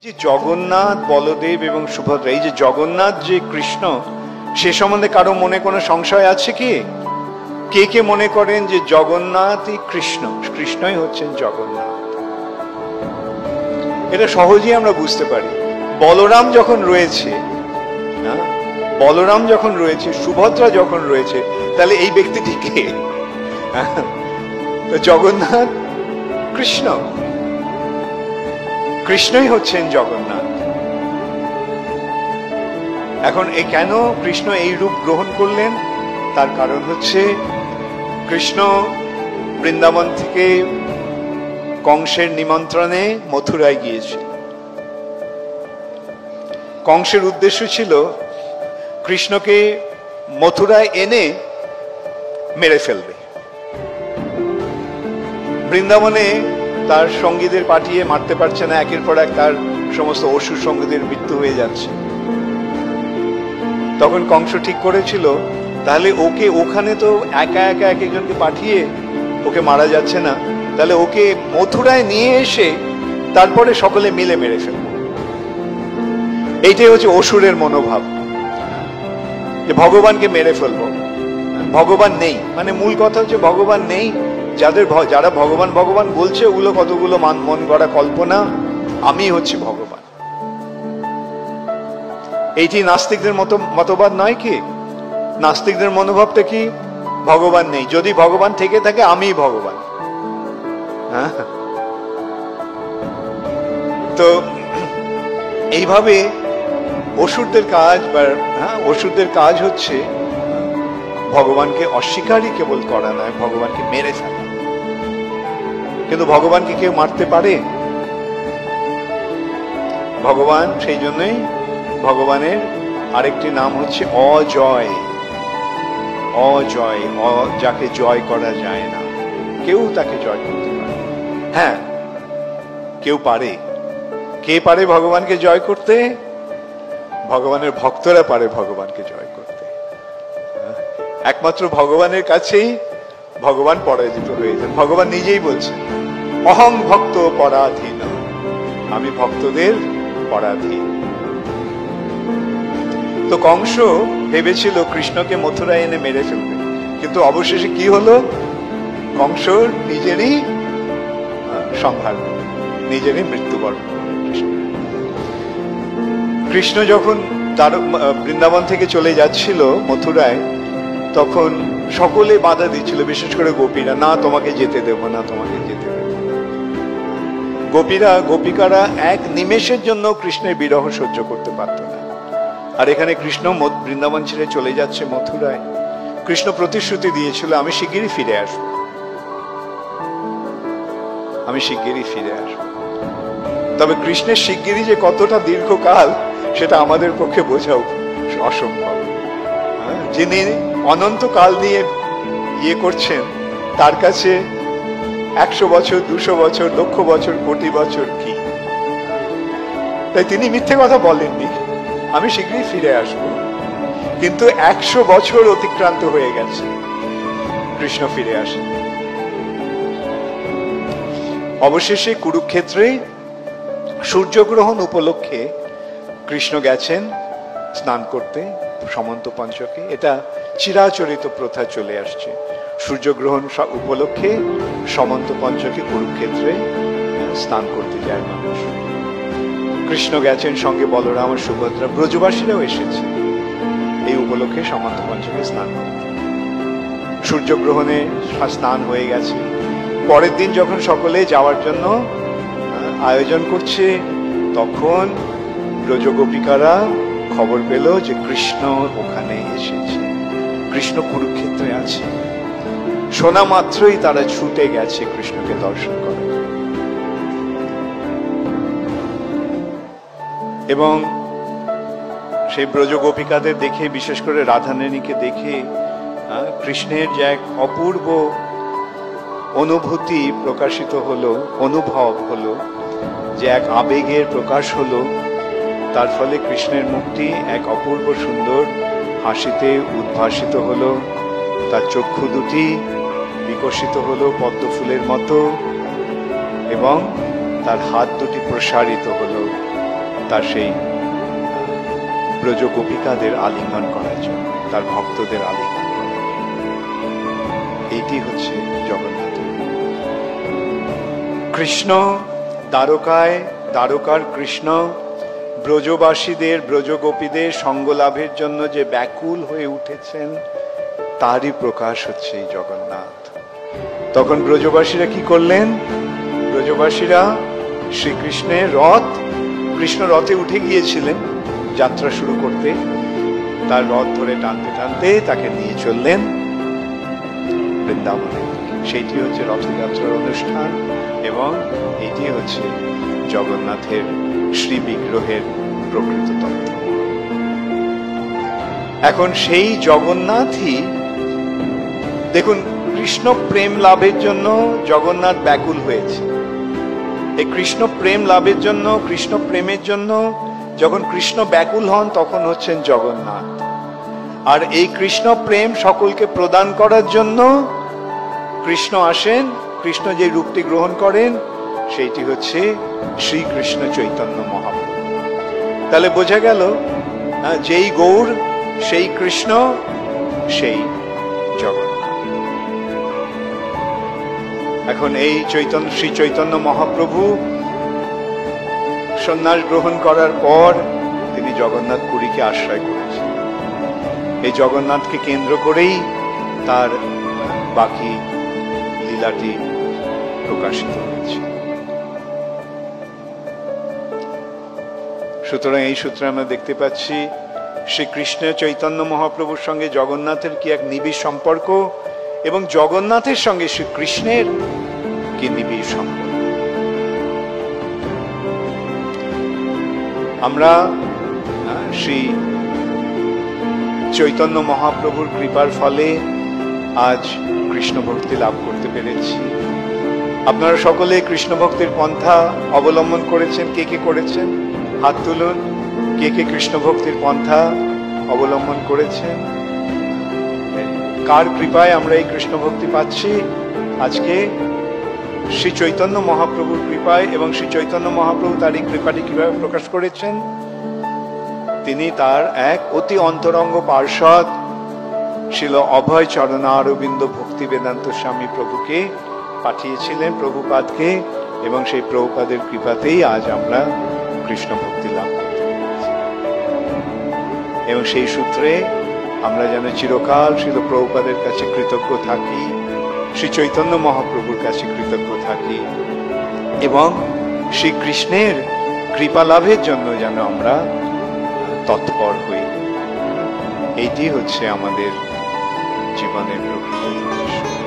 যে জগন্নাথ, বলদেব এবং সুভদ্রা, এই যে জগন্নাথ যে কৃষ্ণ, সে সম্বন্ধে কারো মনে কোনো সংশয় আছে কি? কে কে মনে করেন যে জগন্নাথই কৃষ্ণ, কৃষ্ণই হচ্ছেন জগন্নাথ? এটা সহজেই আমরা বুঝতে পারি। বলরাম যখন রয়েছে, বলরাম যখন রয়েছে, সুভদ্রা যখন রয়েছে, তাহলে এই ব্যক্তিটি কে? জগন্নাথ কৃষ্ণ, কৃষ্ণই হচ্ছেন জগন্নাথ। এখন এই কেন কৃষ্ণ এই রূপ গ্রহণ করলেন? তার কারণ হচ্ছে কৃষ্ণ বৃন্দাবন থেকে কংসের নিমন্ত্রণে মথুরায় গিয়েছিল। কংসের উদ্দেশ্য ছিল কৃষ্ণকে মথুরায় এনে মেরে ফেলবে। বৃন্দাবনে তার সঙ্গীদের পাঠিয়ে মারতে পারছে না, একের পর এক তার সমস্ত অসুর সঙ্গীদের মৃত্যু হয়ে যাচ্ছে। তখন কংস ঠিক করেছিল, তাহলে ওকে ওখানে তো একা একা এক একজনকে পাঠিয়ে ওকে মারা যাচ্ছে না, তাহলে ওকে মথুরায় নিয়ে এসে তারপরে সকলে মিলে মেরে ফেলব। এইটাই হচ্ছে অসুরের মনোভাব, যে ভগবানকে মেরে ফেলবো। ভগবান নেই, মানে মূল কথা হচ্ছে ভগবান নেই। যারা ভগবান ভগবান বলছে, ওগুলো কতগুলো মন গড়া কল্পনা। আমি হচ্ছি ভগবান। এইটি নাস্তিকদের মতবাদ নয় কি? নাস্তিকদের মনোভাবটা কি? ভগবান নেই, যদি ভগবান থেকে থাকে আমি ভগবান। হ্যাঁ, তো এইভাবে অসুরদের কাজ, বা অসুরদের কাজ হচ্ছে ভগবানকে অস্বীকারই কেবল করা নয়, ভগবানকে মেরে ফেলা। কিন্তু ভগবানকে কেউ মারতে পারে? ভগবান, সেই জন্যই ভগবানের আরেকটি নাম হচ্ছে অজয়। অজয়, যাকে জয় করা যায় না, কেউ তাকে জয় করতে পারে। হ্যাঁ, কেউ পারে। কে পারে ভগবানকে জয় করতে? ভগবানের ভক্তরা পারে ভগবানকে জয় করতে। একমাত্র ভগবানের কাছেই ভগবান পরাজিত হয়ে যান। ভগবান নিজেই বলছেন, অহং ভক্ত পরাধীন, আমি ভক্তদের পরাধীন। তো কংস ভেবেছিল কৃষ্ণকে মথুরায় এনে মেরে ফেলবে, কিন্তু অবশেষে কি হলো? কংস নিজেরই সংহার, নিজেরই মৃত্যুবরণ। কৃষ্ণ যখন তার বৃন্দাবন থেকে চলে যাচ্ছিল মথুরায়, তখন সকলে বাধা দিচ্ছিল, বিশেষ করে গোপীরা, না তোমাকে যেতে দেব না, তোমাকে যেতে দেব। গোপিকারা এক নিমেষের জন্য কৃষ্ণের বিরহ সহ্য করতে পারত না। আর এখানে কৃষ্ণ বৃন্দাবন ছেড়ে চলে যাচ্ছে মথুরায়। কৃষ্ণ প্রতিশ্রুতি দিয়েছিল, আমি শিগগিরই ফিরে আসবো, আমি শিগগিরই ফিরে আসবো। তবে কৃষ্ণের শিগগিরই যে কতটা দীর্ঘকাল, সেটা আমাদের পক্ষে বোঝাও অসম্ভব। যিনি অনন্তকাল নিয়ে ইয়ে করছেন, তার কাছে 100 বছর, 200 বছর, লক্ষ বছর, কোটি বছর কি? তাই তিনি মিথ্যে কথা বলেননি, আমি শীঘ্রই ফিরে আসব। কিন্তু 100 বছর অতিক্রান্ত হয়ে গেছে, কৃষ্ণ ফিরে আসেন। অবশেষে কুরুক্ষেত্রে সূর্যগ্রহণ উপলক্ষে কৃষ্ণ গেছেন স্নান করতে সমন্ত পঞ্চকে। এটা চিরাচরিত প্রথা চলে আসছে। সূর্যগ্রহণ উপলক্ষে সমন্ত পঞ্চকে কুরুক্ষেত্রে স্নান করতে যায় মানুষ। কৃষ্ণ গেছেন, সঙ্গে বলরাম আর সুভদ্রা, ব্রজবাসীরাও এসেছে এই উপলক্ষে সমন্ত পঞ্চকে স্নান করতে। সূর্যগ্রহণে স্নান হয়ে গেছে। পরের দিন যখন সকলে যাওয়ার জন্য আয়োজন করছে, তখন ব্রজগোপিকারা খবর পেল যে কৃষ্ণ ওখানে এসেছে, কৃষ্ণ কুরুক্ষেত্রে আছে। শোনা মাত্রই তারা ছুটে গেছে কৃষ্ণকে দর্শন করার জন্য। এবং সেই ব্রজগোপিকাদের দেখে, বিশেষ করে রাধারানীকে দেখে, কৃষ্ণের যে এক অপূর্ব অনুভূতি প্রকাশিত হলো, অনুভব হলো, যে এক আবেগের প্রকাশ হলো, তার ফলে কৃষ্ণের মুখটি এক অপূর্ব সুন্দর হাসিতে উদ্ভাসিত হলো। তার চক্ষু দুটি বিকশিত হলো পদ্ম ফুলের মতো, এবং তার হাত দুটি প্রসারিত হলো তার সেই ব্রজ গোপিকাদের আলিঙ্গন করার জন্য, তার ভক্তদের আলিঙ্গন করার জন্য। এইটি হচ্ছে জগন্নাথ। কৃষ্ণ দ্বারকায়, দ্বারকার কৃষ্ণ ব্রজবাসীদের, ব্রজগোপীদের সঙ্গ লাভের জন্য যে ব্যাকুল হয়ে উঠেছেন, তারই প্রকাশ হচ্ছে এই জগন্নাথ। তখন ব্রজবাসীরা কি করলেন? ব্রজবাসীরা শ্রীকৃষ্ণের রথ, কৃষ্ণ রথে উঠে গিয়েছিলেন যাত্রা শুরু করতে, তার রথ ধরে টানতে টানতে তাকে নিয়ে চললেন বৃন্দাবনে। সেইটি হচ্ছে রথযাত্রার অনুষ্ঠান এবং এটি হচ্ছে জগন্নাথের শ্রী বিগ্রহের প্রকৃত তত্ত্ব। এখন সেই জগন্নাথই দেখুন, কৃষ্ণ প্রেম লাভের জন্য জগন্নাথ ব্যাকুল হয়েছে। এই কৃষ্ণ প্রেম লাভের জন্য, কৃষ্ণ প্রেমের জন্য যখন কৃষ্ণ ব্যাকুল হন, তখন হচ্ছেন জগন্নাথ। আর এই কৃষ্ণ প্রেম সকলকে প্রদান করার জন্য কৃষ্ণ আসেন, কৃষ্ণ যে রূপটি গ্রহণ করেন সেইটি হচ্ছে শ্রীকৃষ্ণ চৈতন্য মহাপ্রভু। তাহলে বোঝা গেল যেই গৌর, সেই কৃষ্ণ, সেই জগন্নাথ। এখন এই শ্রী চৈতন্য মহাপ্রভু সন্ন্যাস গ্রহণ করার পর তিনি জগন্নাথ পুরীকে আশ্রয় করেছেন। এই জগন্নাথকে কেন্দ্র করেই তার বাকি লীলাটি প্রকাশিত হয়েছে। সুতরাং এই সূত্রে আমরা দেখতে পাচ্ছি শ্রীকৃষ্ণ চৈতন্য মহাপ্রভুর সঙ্গে জগন্নাথের কি এক নিবিড় সম্পর্ক, এবং জগন্নাথের সঙ্গে শ্রীকৃষ্ণের কি নিবিড় সম্পর্ক। আমরা শ্রী চৈতন্য মহাপ্রভুর কৃপার ফলে আজ কৃষ্ণ ভক্তি লাভ করতে পেরেছি। আপনারা সকলে কৃষ্ণ ভক্তির পন্থা অবলম্বন করেছেন। কে কে করেছেন? হাত তুলুন। কে কে কৃষ্ণ ভক্তির পন্থা অবলম্বন করেছেন? কার কৃপায় আমরা এই কৃষ্ণ ভক্তি পাচ্ছি? আজকে শ্রী চৈতন্য মহাপ্রভুর কৃপায়। এবং শ্রী চৈতন্য মহাপ্রভু তার এই কৃপাটি কিভাবে প্রকাশ করেছেন? তিনি তার এক অতি অন্তরঙ্গ পার্ষদ ছিল অভয় চরণারবিন্দ ভক্তি বেদান্ত স্বামী প্রভুকে পাঠিয়েছিলেন, প্রভুপাদকে, এবং সেই প্রভুপাদের কৃপাতেই আজ আমরা কৃষ্ণ ভক্তি লাভ করতে পেরেছি। এবং সেই সূত্রে আমরা যেন চিরকাল শ্রীল প্রভুপাদের কাছে কৃতজ্ঞ থাকি, শ্রী চৈতন্য মহাপ্রভুর কাছে কৃতজ্ঞ থাকি, এবং শ্রীকৃষ্ণের কৃপা লাভের জন্য যেন আমরা তৎপর হই। এইটি হচ্ছে আমাদের জীবনের প্রকৃত উদ্দেশ্য।